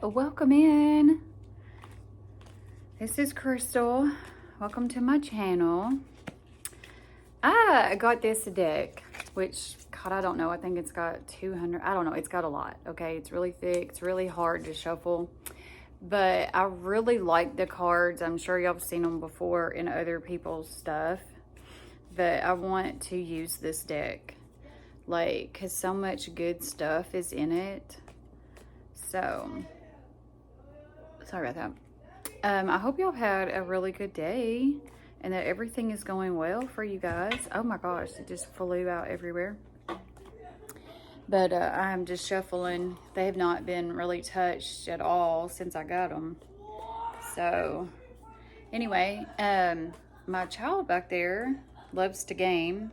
welcome in. This is Crystal. Welcome to my channel. I got this deck, which, God, I don't know. I think it's got 200. I don't know. It's got a lot. Okay, it's really thick. It's really hard to shuffle. But I really like the cards. I'm sure y'all have seen them before in other people's stuff. But I want to use this deck. Like, because so much good stuff is in it. So, sorry about that. I hope y'all had a really good day and that everything is going well for you guys. Oh my gosh, it just flew out everywhere. But I'm just shuffling. They have not been really touched at all since I got them. So, anyway, my child back there loves to game.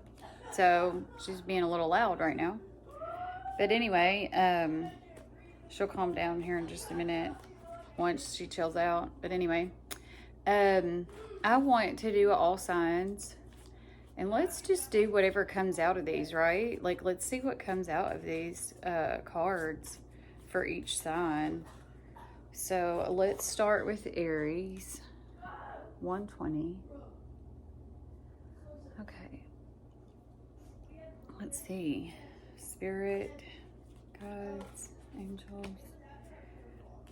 So, she's being a little loud right now. But anyway, she'll calm down here in just a minute once she chills out. But anyway, I want to do all signs. And let's just do whatever comes out of these, right? Like, let's see what comes out of these cards for each sign. So, let's start with Aries. 120. Okay. Let's see. Spirit, guides, angels,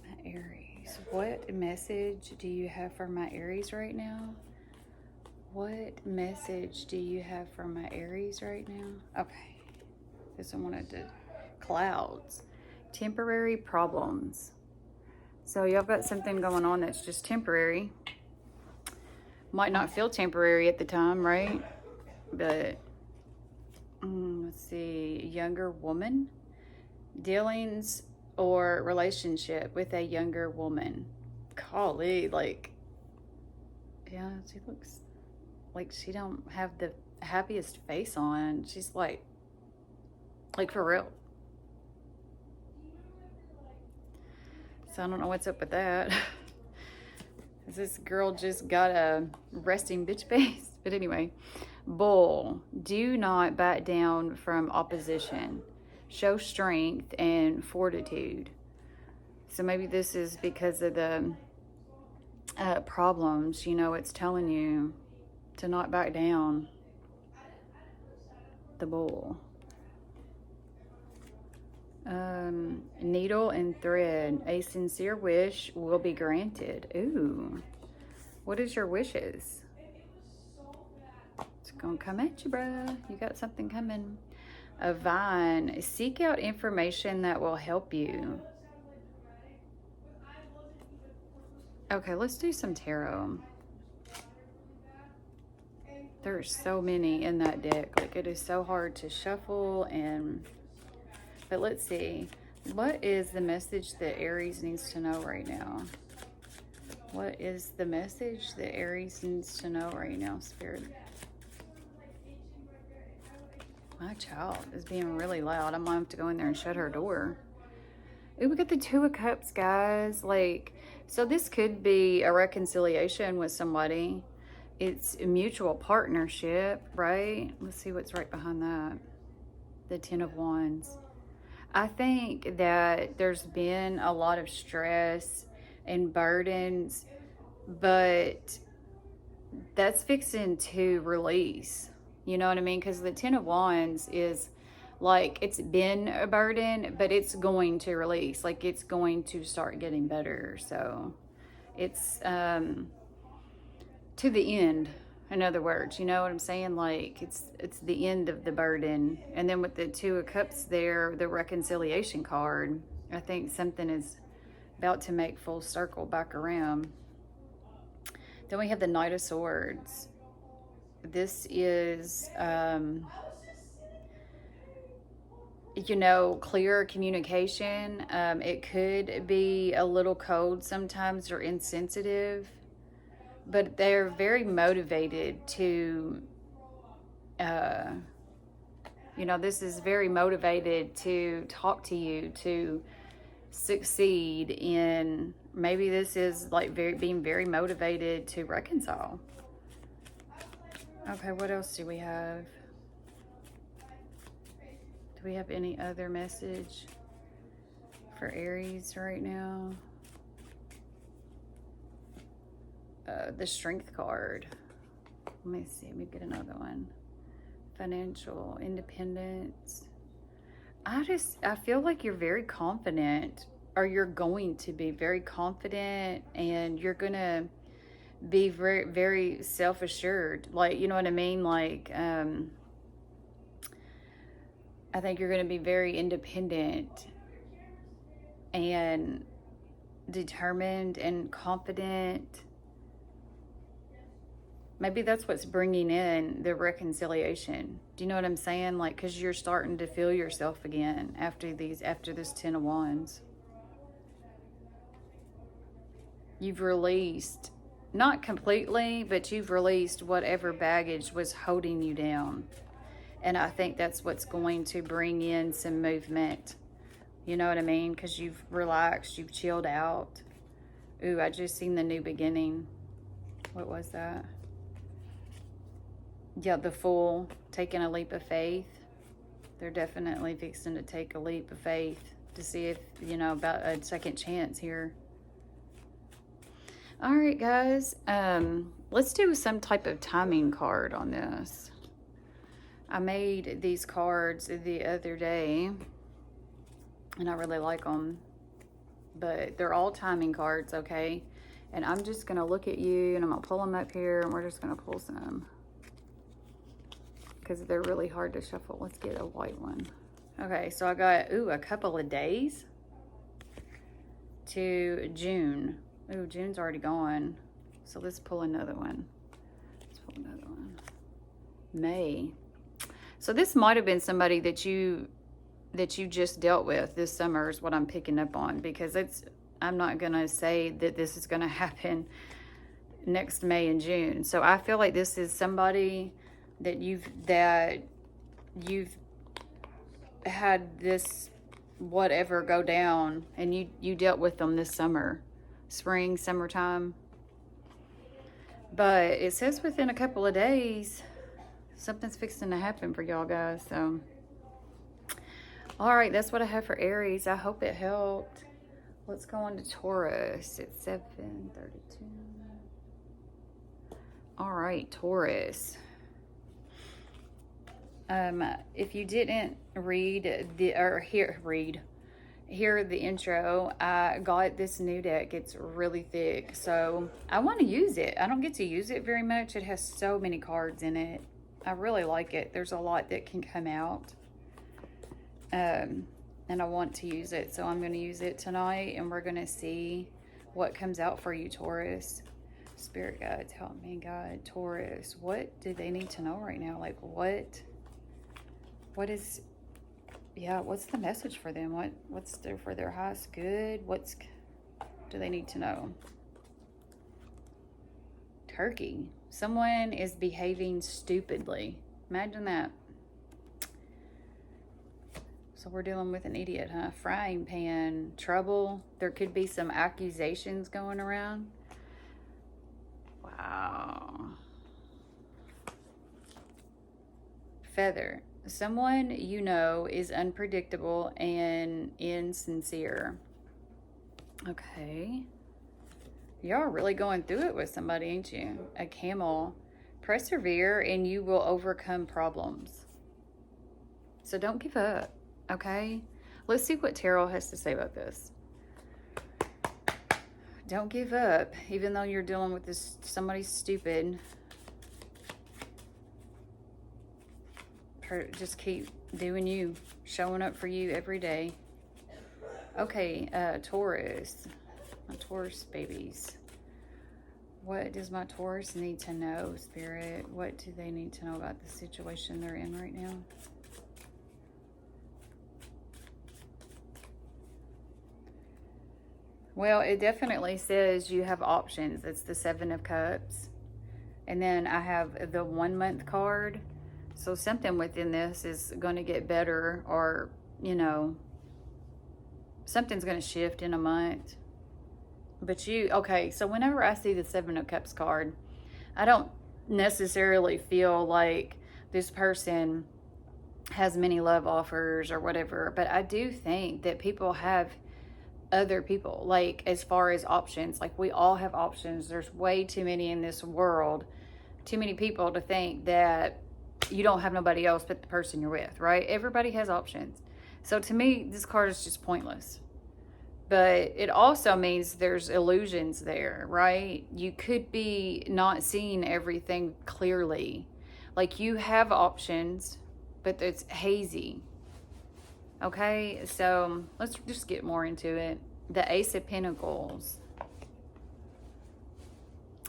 my Aries. What message do you have for my Aries right now? What message do you have for my Aries right now? Okay. This one wanted to clouds. Temporary problems. So y'all got something going on that's just temporary. Might not feel temporary at the time, right? But let's see. Younger woman. Dealings or relationship with a younger woman. Golly, like, yeah, she looks like she don't have the happiest face on. She's like for real. So I don't know what's up with that. This girl just got a resting bitch face. But anyway, Bull, do not back down from opposition. Show strength and fortitude. So maybe this is because of the problems, you know, it's telling you to not back down. The Bull. Needle and thread. A sincere wish will be granted. Ooh. What is your wishes? It's gonna come at you, bruh. You got something coming. A vine. Seek out information that will help you. Okay, let's do some tarot. There's so many in that deck. Like, it is so hard to shuffle but let's see. What is the message that Aries needs to know right now? What is the message that Aries needs to know right now, Spirit? My child is being really loud. I'm gonna have to go in there and shut her door. Ooh, we got the Two of Cups, guys. Like, so this could be a reconciliation with somebody. It's a mutual partnership, right? Let's see what's right behind that. The Ten of Wands. I think that there's been a lot of stress and burdens, but that's fixing to release. You know what I mean? Because the Ten of Wands is like, it's been a burden, but it's going to release. Like, it's going to start getting better. So it's to the end. In other words, you know what I'm saying? Like, it's the end of the burden. And then with the Two of Cups there, the reconciliation card, I think something is about to make full circle back around. Then we have the Knight of Swords. This is, you know, clear communication. It could be a little cold sometimes or insensitive. But they're very motivated to, you know, this is very motivated to talk to you, to succeed in, maybe this is like being very motivated to reconcile. Okay, what else do we have? Do we have any other message for Aries right now. The Strength card. Let me see. Let me get another one. Financial independence. I feel like you're very confident, or you're going to be very confident, and you're going to be very, very self-assured. Like, you know what I mean? Like, I think you're going to be very independent and determined and confident. Maybe that's what's bringing in the reconciliation. Do you know what I'm saying? Like, because you're starting to feel yourself again after this 10 of Wands. You've released, not completely, but you've released whatever baggage was holding you down. And I think that's what's going to bring in some movement. You know what I mean? Because you've relaxed, you've chilled out. Ooh, I just seen the new beginning. What was that? Yeah, the Fool, taking a leap of faith. They're definitely fixing to take a leap of faith to see if, you know, about a second chance here. All right, guys. Let's do some type of timing card on this. I made these cards the other day, and I really like them. But they're all timing cards, okay? And I'm just going to look at you, and I'm going to pull them up here, and we're just going to pull some, because they're really hard to shuffle. Let's get a white one. Okay, so I got, a couple of days to June. Ooh, June's already gone. So let's pull another one. Let's pull another one. May. So this might have been somebody that you just dealt with this summer is what I'm picking up on, because I'm not going to say that this is going to happen next May and June. So I feel like this is somebody that you've had this whatever go down, and you dealt with them this summer, summertime. But it says within a couple of days something's fixing to happen for y'all guys. So all right, that's what I have for Aries. I hope it helped. Let's go on to Taurus. It's 7:32. All right, Taurus. If you didn't hear the intro, I got this new deck. It's really thick, so I want to use it. I don't get to use it very much. It has so many cards in it. I really like it. There's a lot that can come out, and I want to use it, so I'm going to use it tonight, and we're going to see what comes out for you, Taurus. Spirit guides, help me, God. Taurus, what do they need to know right now? Like, what's the message for them? What's for their highest good? What do they need to know? Turkey. Someone is behaving stupidly. Imagine that. So we're dealing with an idiot, huh? Frying pan, trouble. There could be some accusations going around. Wow. Feather. Someone you know is unpredictable and insincere. Okay. Y'all are really going through it with somebody, ain't you? A Camel. Persevere and you will overcome problems. So don't give up, okay? Let's see what Tarot has to say about this. Don't give up, even though you're dealing with somebody stupid. Just keep doing you, showing up for you every day. Okay, Taurus. My Taurus babies. What does my Taurus need to know, Spirit? What do they need to know about the situation they're in right now? Well, it definitely says you have options. It's the 7 of Cups. And then I have the 1 month card. So something within this is going to get better, or, you know, something's going to shift in a month. But okay, so whenever I see the 7 of Cups card, I don't necessarily feel like this person has many love offers or whatever. But I do think that people have other people. Like, as far as options, like, we all have options. There's way too many in this world, too many people to think that you don't have nobody else but the person you're with, right? Everybody has options. So to me, this card is just pointless. But it also means there's illusions there, right? You could be not seeing everything clearly. Like, you have options, but it's hazy. Okay, so let's just get more into it. The Ace of Pentacles.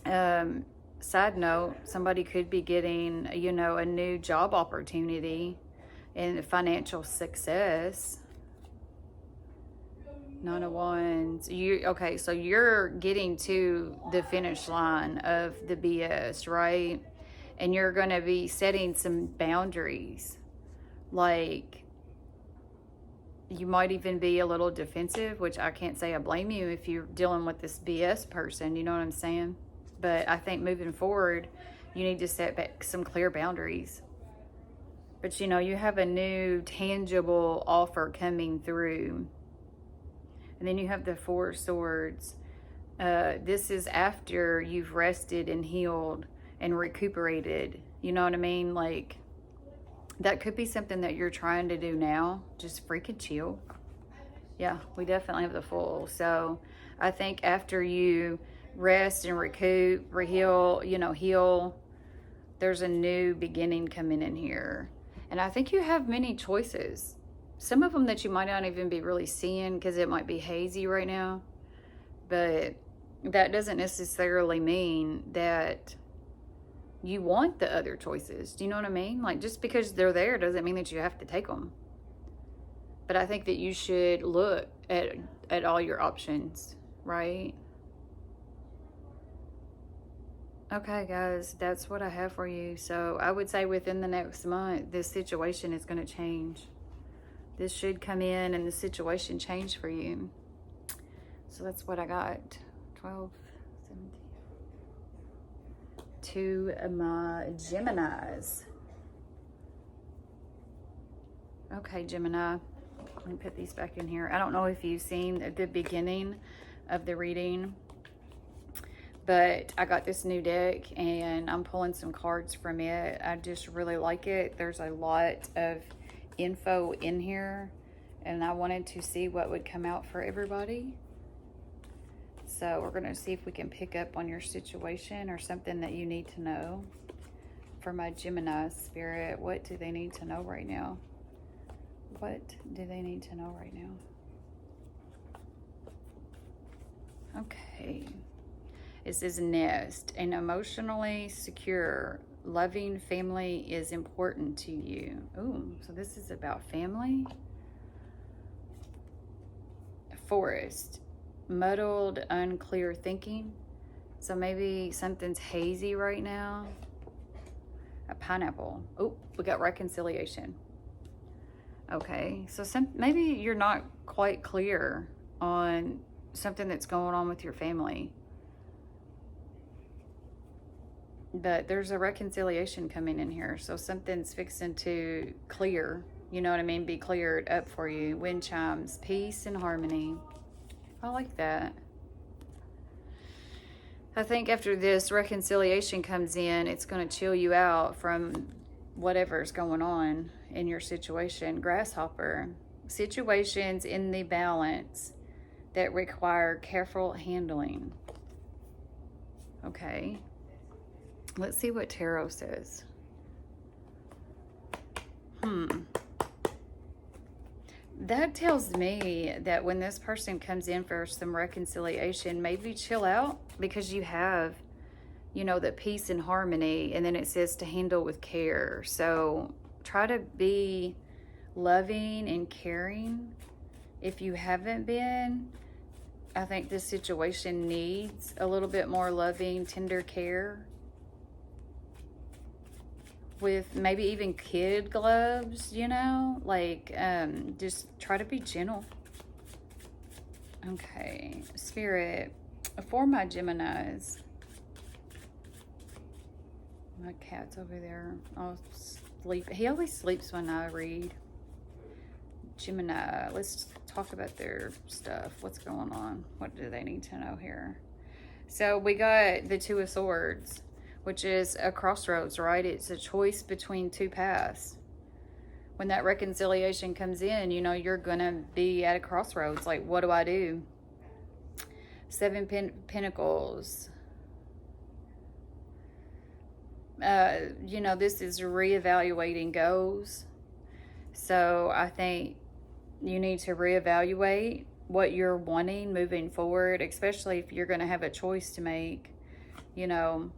Side note, somebody could be getting, you know, a new job opportunity and financial success. Nine of Wands. Okay, so you're getting to the finish line of the BS, right? And you're going to be setting some boundaries. Like, you might even be a little defensive, which I can't say I blame you if you're dealing with this BS person, you know what I'm saying? But I think moving forward, you need to set back some clear boundaries. But, you know, you have a new tangible offer coming through. And then you have the Four of Swords. This is after you've rested and healed and recuperated. You know what I mean? Like, that could be something that you're trying to do now. Just freaking chill. Yeah, we definitely have the Fool. So I think after you rest and recoup, heal, you know, heal, there's a new beginning coming in here. And I think you have many choices. Some of them that you might not even be really seeing because it might be hazy right now. But that doesn't necessarily mean that you want the other choices. Do you know what I mean? Like, just because they're there doesn't mean that you have to take them. But I think that you should look at all your options, right? Okay, guys, that's what I have for you. So I would say within the next month, this situation is going to change. This should come in and the situation change for you. So that's what I got. 12, 17. To my Geminis. Okay, Gemini. Let me put these back in here. I don't know if you've seen the beginning of the reading, but I got this new deck and I'm pulling some cards from it. I just really like it. There's a lot of info in here and I wanted to see what would come out for everybody. So we're going to see if we can pick up on your situation or something that you need to know. For my Gemini spirit, what do they need to know right now? What do they need to know right now? Okay. It says nest. An emotionally secure, loving family is important to you. Ooh, so this is about family. Forest. Muddled, unclear thinking. So maybe something's hazy right now. A pineapple. Oh, we got reconciliation. Okay, so maybe you're not quite clear on something that's going on with your family. But there's a reconciliation coming in here. So something's fixing to clear. You know what I mean? Be cleared up for you. Wind chimes. Peace and harmony. I like that. I think after this reconciliation comes in, it's going to chill you out from whatever's going on in your situation. Grasshopper. Situations in the balance that require careful handling. Okay. Let's see what tarot says. That tells me that when this person comes in for some reconciliation, maybe chill out because you have, you know, the peace and harmony, and then it says to handle with care. So try to be loving and caring. If you haven't been, I think this situation needs a little bit more loving, tender care. With maybe even kid gloves, you know, like just try to be gentle. Okay, Spirit, for my Geminis. My cat's over there. I'll sleep. He always sleeps when I read. Gemini, let's talk about their stuff. What's going on? What do they need to know here? So we got the Two of Swords, which is a crossroads, right? It's a choice between two paths. When that reconciliation comes in, you know, you're going to be at a crossroads. Like, what do I do? Seven Pentacles. You know, this is reevaluating goals. So I think you need to reevaluate what you're wanting moving forward, especially if you're going to have a choice to make. You know,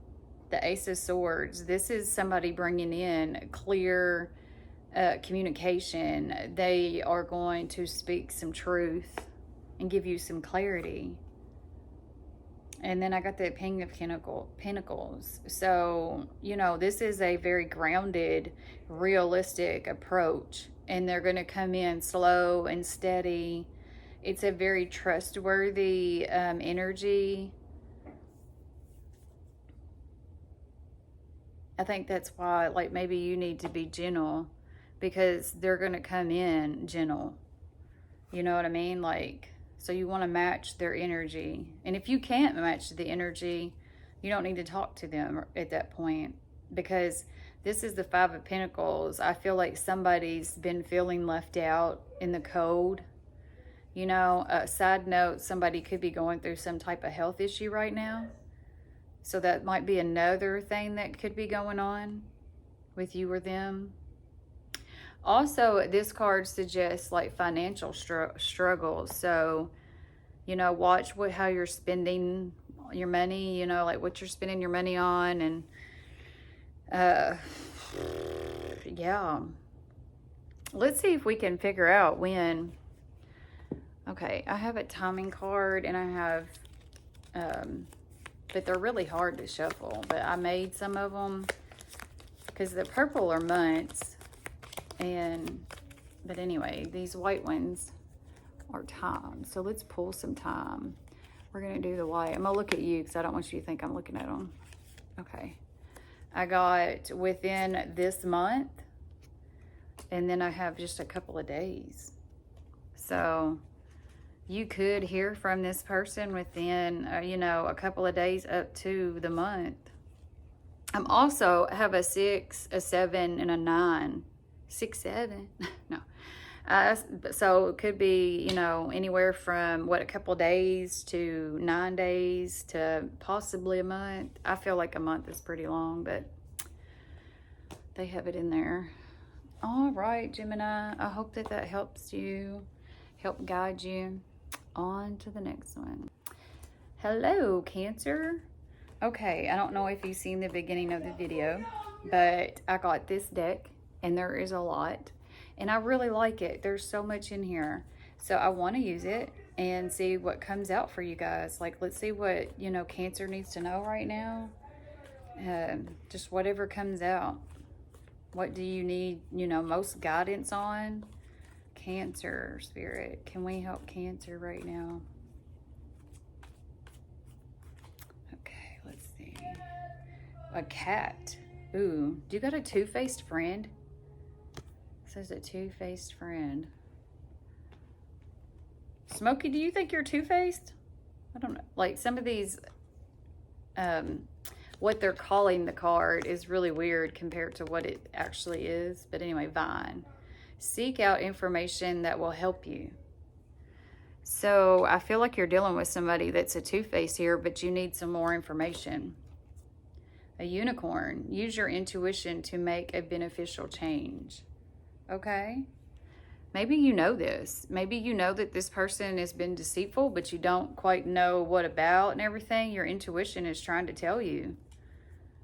the Ace of Swords, this is somebody bringing in clear communication. They are going to speak some truth and give you some clarity. And then I got the King of Pentacles. So, you know, this is a very grounded, realistic approach. And they're going to come in slow and steady. It's a very trustworthy energy. I think that's why, like, maybe you need to be gentle. Because they're going to come in gentle. You know what I mean? Like... So you want to match their energy. And if you can't match the energy, you don't need to talk to them at that point. Because this is the Five of Pentacles. I feel like somebody's been feeling left out in the cold. You know, side note, somebody could be going through some type of health issue right now. So that might be another thing that could be going on with you or them. Also, this card suggests like financial struggles. So, you know, watch how you're spending your money, you know, like what you're spending your money on. And, yeah. Let's see if we can figure out when. Okay, I have a timing card and I have, but they're really hard to shuffle. But I made some of them because the purple are months. But anyway, these white ones are time. So let's pull some time. We're going to do the white. I'm going to look at you because I don't want you to think I'm looking at them. Okay. I got within this month. And then I have just a couple of days. So you could hear from this person within, you know, a couple of days up to the month. I'm also have a 6, a 7, and a 9. 6, 7, no. So it could be, you know, anywhere from a couple days to 9 days to possibly a month. I feel like a month is pretty long, but they have it in there. All right, Gemini, I hope that helps you, help guide you on to the next one. Hello, Cancer. Okay, I don't know if you've seen the beginning of the video, but I got this deck. And there is a lot. And I really like it. There's so much in here. So I want to use it and see what comes out for you guys. Like, let's see what, you know, Cancer needs to know right now. Just whatever comes out. What do you need, you know, most guidance on? Cancer, Spirit. Can we help Cancer right now? Okay, let's see. A cat. Ooh, do you got a two-faced friend? Says a two-faced friend. Smokey, do you think you're two-faced? I don't know. Like some of these, what they're calling the card is really weird compared to what it actually is. But anyway, Vine. Seek out information that will help you. So I feel like you're dealing with somebody that's a two-faced here, but you need some more information. A unicorn. Use your intuition to make a beneficial change. Okay? Maybe you know this. Maybe you know that this person has been deceitful, but you don't quite know what about and everything. Your intuition is trying to tell you.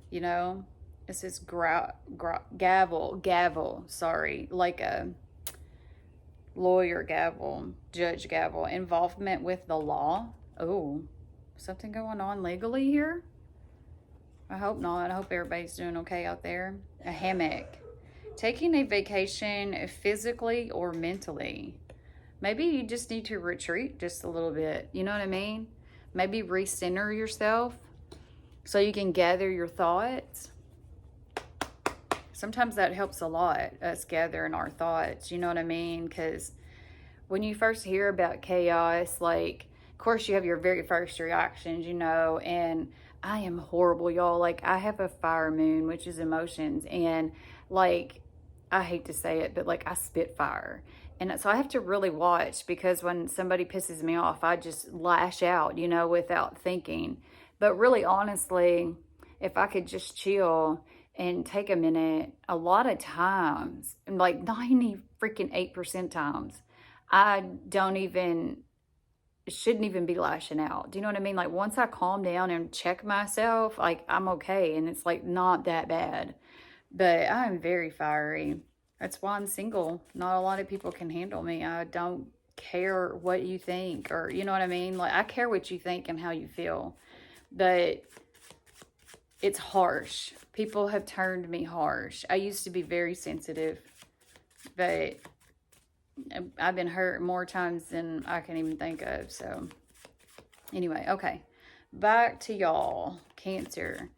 You know? This is gavel, sorry. Like a lawyer gavel, judge gavel. Involvement with the law. Oh, something going on legally here? I hope not. I hope everybody's doing okay out there. A hammock. Taking a vacation physically or mentally. Maybe you just need to retreat just a little bit. You know what I mean? Maybe recenter yourself so you can gather your thoughts. Sometimes that helps a lot, us gathering our thoughts. You know what I mean? Because when you first hear about chaos, like, of course you have your very first reactions, you know, and I am horrible, y'all. Like, I have a fire moon, which is emotions, and like, I hate to say it, but like, I spit fire. And so I have to really watch, because when somebody pisses me off, I just lash out, you know, without thinking. But really, honestly, if I could just chill and take a minute, a lot of times, and like 90 freaking 8% times, I don't even, shouldn't even be lashing out. Do you know what I mean? Like, once I calm down and check myself, like, I'm okay. And it's like not that bad. But I'm very fiery. That's why I'm single. Not a lot of people can handle me. I don't care what you think, or, you know what I mean? Like, I care what you think and how you feel. But it's harsh. People have turned me harsh. I used to be very sensitive, but I've been hurt more times than I can even think of. So anyway, okay. Back to y'all, Cancer.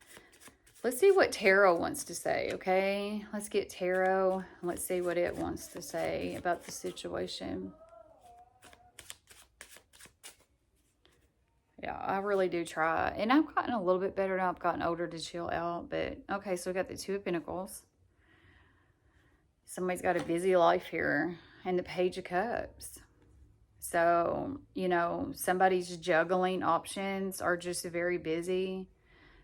Let's see what tarot wants to say, okay? Let's get tarot. Let's see what it wants to say about the situation. Yeah, I really do try. And I've gotten a little bit better now. I've gotten older to chill out. But, okay, so we got the Two of Pentacles. Somebody's got a busy life here. And the Page of Cups. So, you know, somebody's juggling options or just very busy.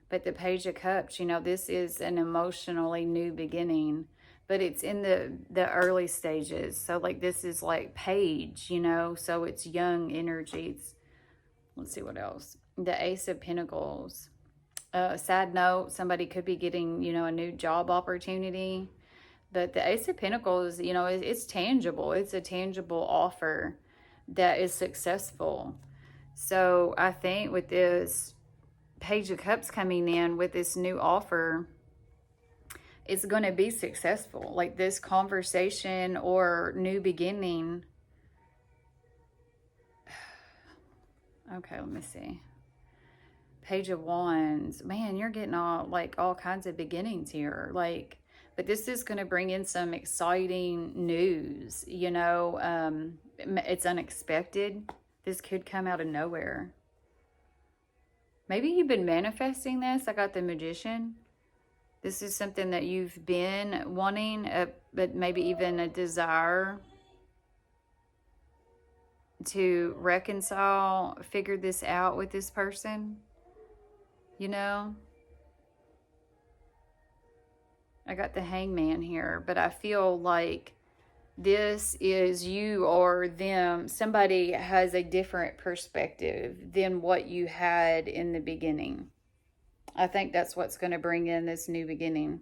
But the Page of Cups, you know, this is an emotionally new beginning. But it's in the early stages. So, like, this is like Page, you know. So, it's young energies. Let's see what else. The Ace of Pentacles. Sad note, somebody could be getting, you know, a new job opportunity. But the Ace of Pentacles, you know, it's tangible. It's a tangible offer that is successful. So I think with this Page of Cups coming in with this new offer, it's going to be successful. Like, this conversation or new beginning. Okay, let me see. Page of Wands. Man, you're getting all kinds of beginnings here. Like, but this is going to bring in some exciting news, you know. It's unexpected. This could come out of nowhere. Maybe you've been manifesting this. I got the Magician. This is something that you've been wanting, but maybe even a desire to reconcile, figure this out with this person, you know. I got the Hangman here, but I feel like this is you or them. Somebody has a different perspective than what you had in the beginning. I think that's what's going to bring in this new beginning.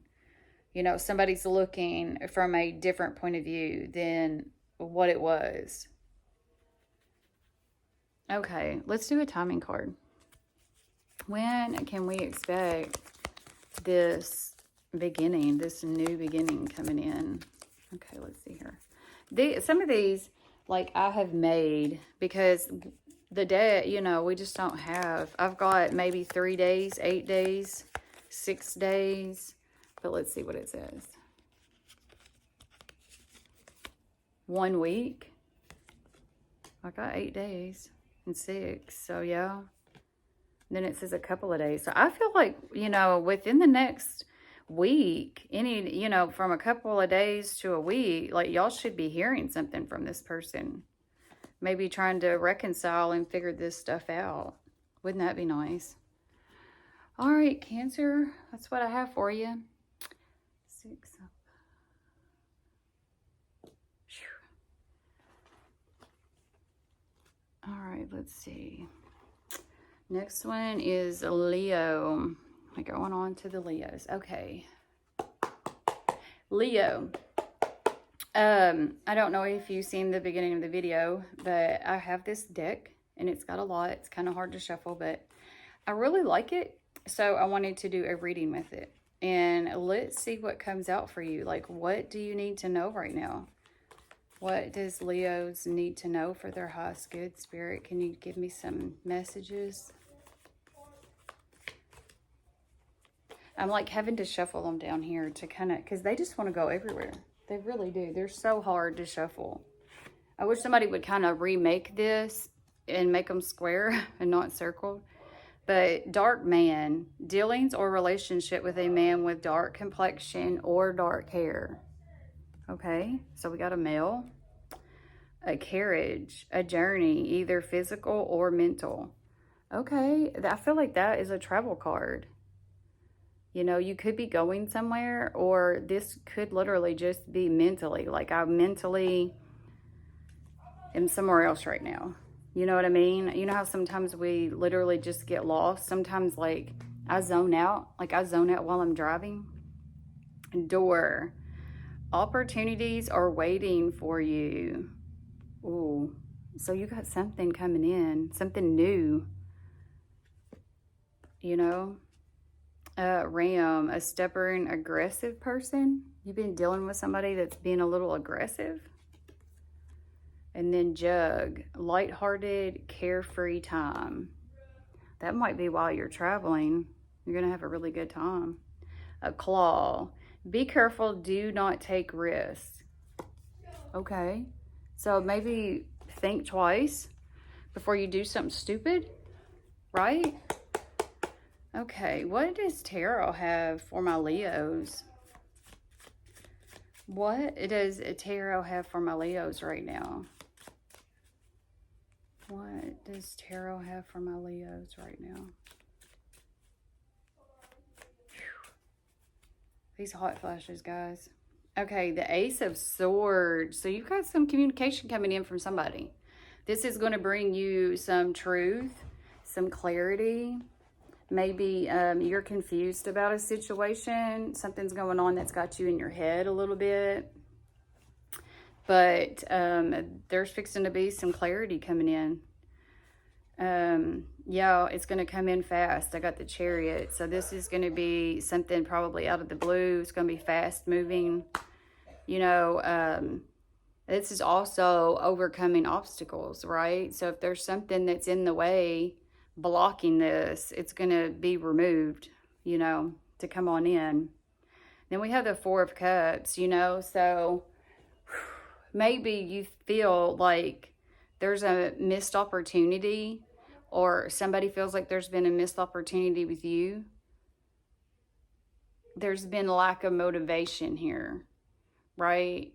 You know, somebody's looking from a different point of view than what it was. Okay, let's do a timing card. When can we expect this beginning, this new beginning coming in? Okay, let's see here. Some of these, like, I have made because the day, you know, we just don't have. I've got maybe 3 days, 8 days, 6 days. But let's see what it says. 1 week. I got 8 days and 6. So, yeah. Then it says a couple of days. So, I feel like, you know, within the next week, you know, from a couple of days to a week, like, y'all should be hearing something from this person. Maybe trying to reconcile and figure this stuff out. Wouldn't that be nice? All right, Cancer. That's what I have for you. 6 up. All right, let's see. Next one is Leo. We're going on to the Leos. Okay. Leo. I don't know if you've seen the beginning of the video, but I have this deck and it's got a lot. It's kind of hard to shuffle, but I really like it. So I wanted to do a reading with it. And let's see what comes out for you. Like, what do you need to know right now? What does Leos need to know for their highest good? Spirit, can you give me some messages? I'm like having to shuffle them down here to kind of, because they just want to go everywhere. They really do. They're so hard to shuffle. I wish somebody would kind of remake this and make them square and not circled. But dark man, dealings or relationship with a man with dark complexion or dark hair. Okay, so we got a male, a carriage, a journey, either physical or mental. Okay, I feel like that is a travel card. You know, you could be going somewhere, or this could literally just be mentally. Like, I mentally am somewhere else right now. You know what I mean? You know how sometimes we literally just get lost? Sometimes, like, I zone out. Like, I zone out while I'm driving. Door. Opportunities are waiting for you. Ooh. So you got something coming in. Something new. You know? Ram, a stubborn, aggressive person. You've been dealing with somebody that's being a little aggressive. And then jug, lighthearted, carefree time. That might be while you're traveling. You're going to have a really good time. A claw, be careful, do not take risks. Okay, so maybe think twice before you do something stupid, right? Okay, what does tarot have for my Leos? What does tarot have for my Leos right now? What does tarot have for my Leos right now? Whew. These hot flashes, guys. Okay, the Ace of Swords. So you've got some communication coming in from somebody. This is going to bring you some truth, some clarity. Maybe you're confused about a situation. Something's going on that's got you in your head a little bit. But there's fixing to be some clarity coming in. Yeah, it's going to come in fast. I got the Chariot. So this is going to be something probably out of the blue. It's going to be fast moving. You know, this is also overcoming obstacles, right? So if there's something that's in the way blocking this, it's going to be removed, you know, to come on in. Then we have the Four of Cups, you know, so maybe you feel like there's a missed opportunity, or somebody feels like there's been a missed opportunity with you. There's been lack of motivation here, right?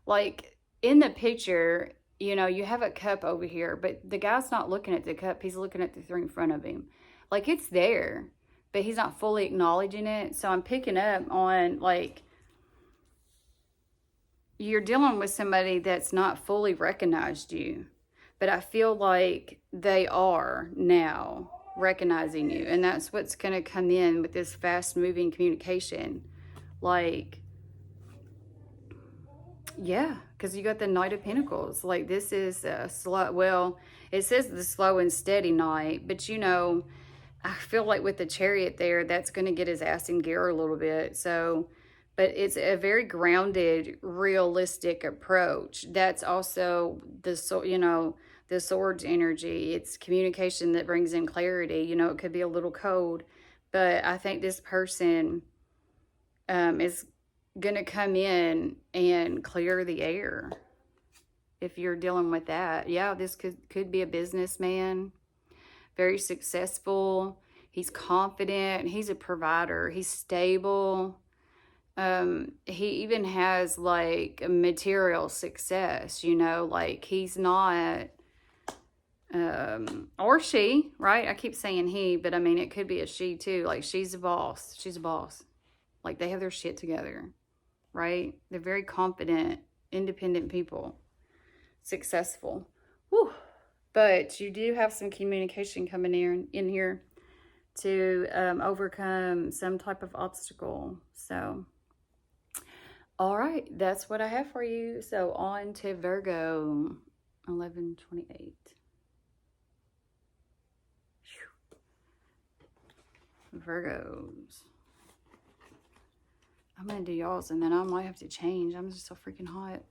Like in the picture, you know, you have a cup over here, but the guy's not looking at the cup. He's looking at the three in front of him. Like, it's there, but he's not fully acknowledging it. So I'm picking up on, like, you're dealing with somebody that's not fully recognized you. But I feel like they are now recognizing you. And that's what's going to come in with this fast-moving communication. Like, yeah, because you got the Knight of Pentacles. Like, this is a slow, well, it says the slow and steady knight, but you know, I feel like with the Chariot there, that's going to get his ass in gear a little bit. So, but it's a very grounded, realistic approach. That's also the, you know, the Swords energy. It's communication that brings in clarity. You know, it could be a little cold, but I think this person is going to come in and clear the air. If you're dealing with that, yeah, this could be a businessman, very successful. He's confident. He's a provider. He's stable. He even has like a material success, you know, like he's not, or she, right? I keep saying he, but I mean, it could be a she too. Like, she's a boss. She's a boss. Like, they have their shit together, right? They're very confident, independent people, successful. Whew. But you do have some communication coming in here to overcome some type of obstacle. So, all right, that's what I have for you. So on to Virgo, 11/28. Virgos. I'm going to do y'all's and then I might have to change. I'm just so freaking hot.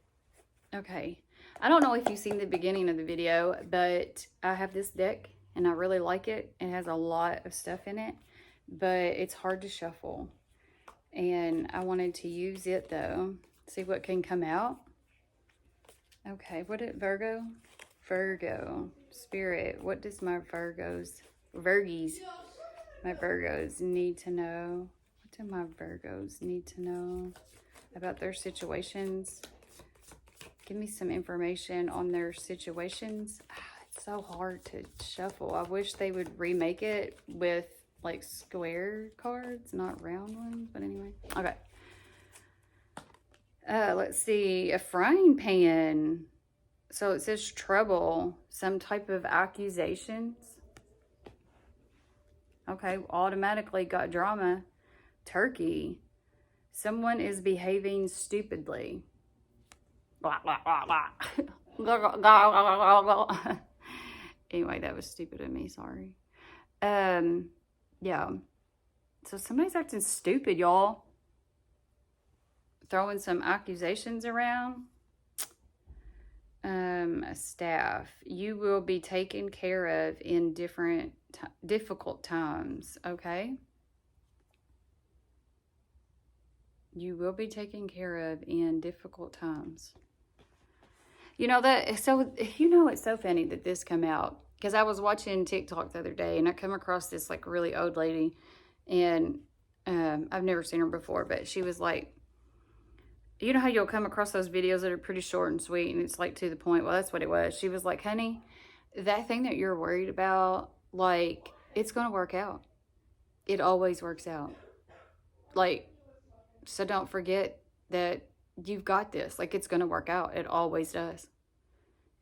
Okay. I don't know if you've seen the beginning of the video, but I have this deck and I really like it. It has a lot of stuff in it, but it's hard to shuffle. And I wanted to use it though, see what can come out. Okay, what did Virgo? Virgo. Spirit, what does my Virgos need to know? What do my Virgos need to know about their situations? Give me some information on their situations. It's so hard to shuffle. I wish they would remake it with like square cards, not round ones. But anyway, okay. Let's see. A frying pan. So it says trouble, some type of accusations. Okay, automatically got drama. Turkey. Someone is behaving stupidly. Blah, blah, blah, blah. Anyway, that was stupid of me, sorry. Yeah. So somebody's acting stupid, y'all. Throwing some accusations around. Staff. You will be taken care of in difficult times, okay? You will be taken care of in difficult times. You know that, so, you know, it's so funny that this come out, because I was watching TikTok the other day, and I come across this, like, really old lady, and I've never seen her before, but she was like, you know how you'll come across those videos that are pretty short and sweet, and it's, like, to the point? Well, that's what it was. She was like, honey, that thing that you're worried about, like, it's going to work out. It always works out. Like, so don't forget that you've got this. Like, it's going to work out. It always does.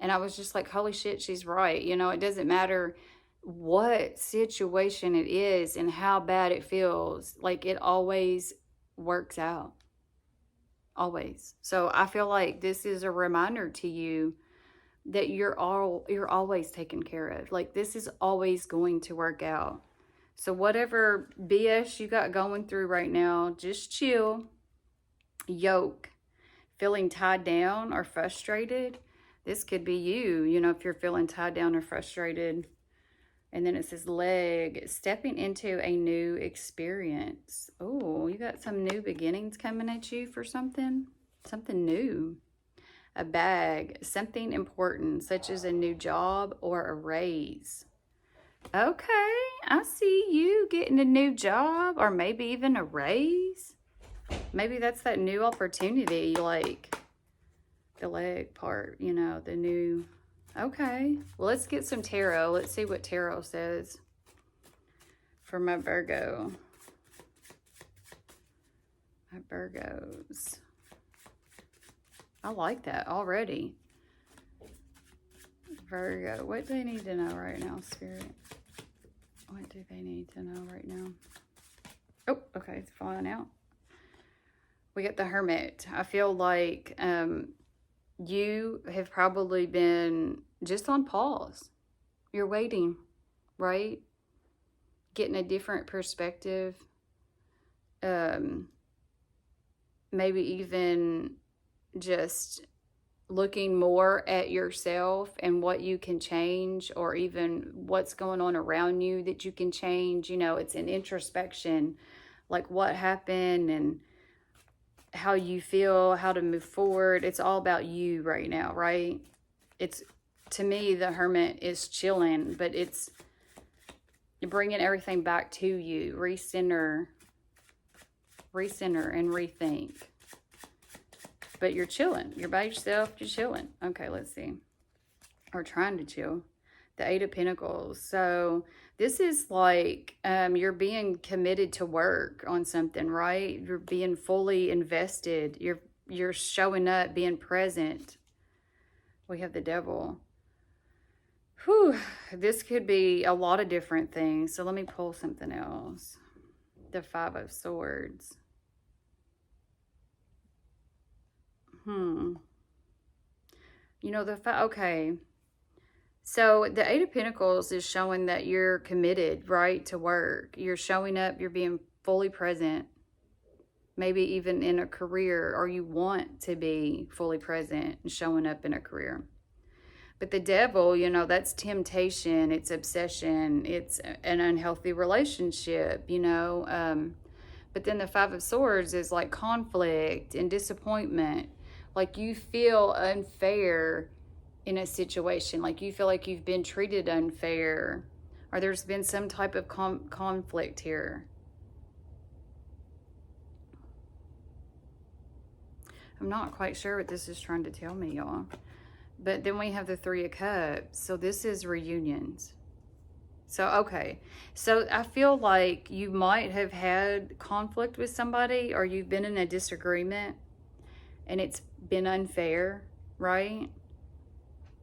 And I was just like, holy shit, she's right. You know, it doesn't matter what situation it is and how bad it feels. Like, it always works out. Always. So I feel like this is a reminder to you that you're always taken care of. Like, this is always going to work out. So whatever BS you got going through right now, just chill. Yoke. Feeling tied down or frustrated. This could be you, you know, if you're feeling tied down or frustrated. And then it says leg. Stepping into a new experience. Oh, you got some new beginnings coming at you for something. Something new. A bag. Something important, such as a new job or a raise. Okay, I see you getting a new job or maybe even a raise. Maybe that's that new opportunity, like the leg part, you know, the new. Okay, well, let's get some tarot. Let's see what tarot says for my Virgo. My Virgos. I like that already. Virgo, what do they need to know right now, Spirit? What do they need to know right now? Oh, okay, it's falling out. We got the Hermit. I feel like you have probably been just on pause. You're waiting, right? Getting a different perspective. Maybe even just looking more at yourself and what you can change, or even what's going on around you that you can change. You know, it's an introspection, like what happened and how you feel, how to move forward. It's all about you right now, right? It's, to me, the Hermit is chilling, but it's bringing everything back to you. Recenter and rethink. But you're chilling. You're by yourself. You're chilling. Okay, let's see. Or trying to chill. The Eight of Pentacles. So this is like you're being committed to work on something, right? You're being fully invested. You're showing up, being present. We have the Devil. Whew. This could be a lot of different things. So let me pull something else. The Five of Swords. You know, okay. So the Eight of Pentacles is showing that you're committed, right, to work. You're showing up, you're being fully present. Maybe even in a career, or you want to be fully present and showing up in a career. But the Devil, you know, that's temptation, it's obsession, it's an unhealthy relationship, you know. But then the Five of Swords is like conflict and disappointment. Like you feel unfair in a situation. Like you feel like you've been treated unfair, or there's been some type of conflict here. I'm not quite sure what this is trying to tell me, y'all. But then we have the Three of Cups. So this is reunions. So, okay. So I feel like you might have had conflict with somebody, or you've been in a disagreement and it's been unfair, right?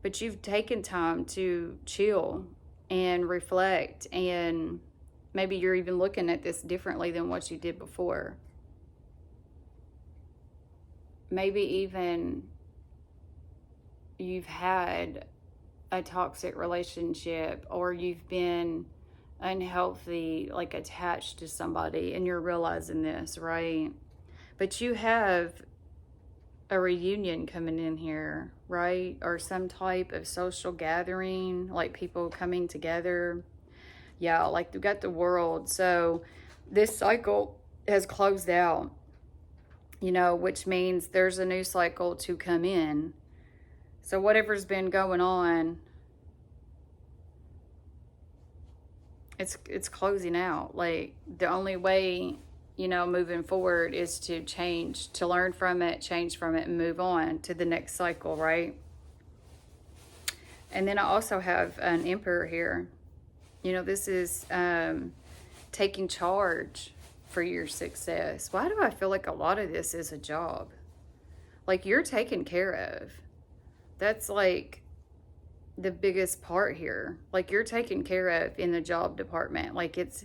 But you've taken time to chill and reflect, and maybe you're even looking at this differently than what you did before. Maybe even you've had a toxic relationship, or you've been unhealthy, like attached to somebody, and you're realizing this, right? But you have a reunion coming in here, right? Or some type of social gathering, like people coming together. Yeah, like we've got the World. So this cycle has closed out, you know, which means there's a new cycle to come in. So whatever's been going on, it's closing out. Like the only way, you know, moving forward is to change, to learn from it, change from it, and move on to the next cycle, right? And then I also have an Emperor here. You know, this is taking charge for your success. Why do I feel like a lot of this is a job? Like you're taken care of. That's like the biggest part here. Like you're taken care of in the job department. Like it's,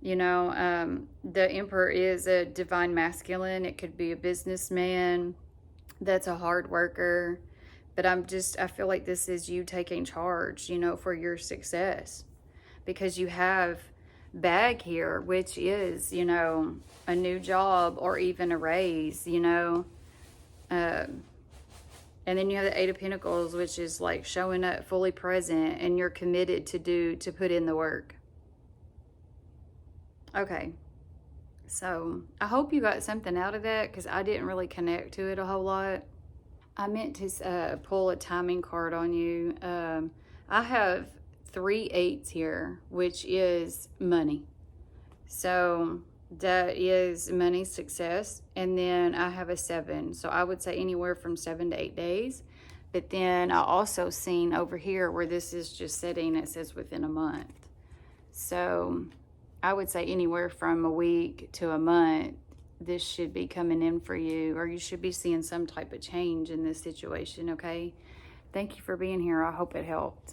you know, the Emperor is a divine masculine. It could be a businessman that's a hard worker. But I feel like this is you taking charge, you know, for your success. Because you have bag here, which is, you know, a new job or even a raise, you know. And then you have the Eight of Pentacles, which is like showing up fully present, and you're committed to put in the work. Okay, so I hope you got something out of that, because I didn't really connect to it a whole lot. I meant to pull a timing card on you. I have 3 8s here, which is money. So that is money, success. And then I have a 7. So I would say anywhere from 7 to 8 days. But then I also seen over here where this is just sitting, it says within a month. So I would say anywhere from a week to a month, this should be coming in for you, or you should be seeing some type of change in this situation, okay? Thank you for being here. I hope it helped.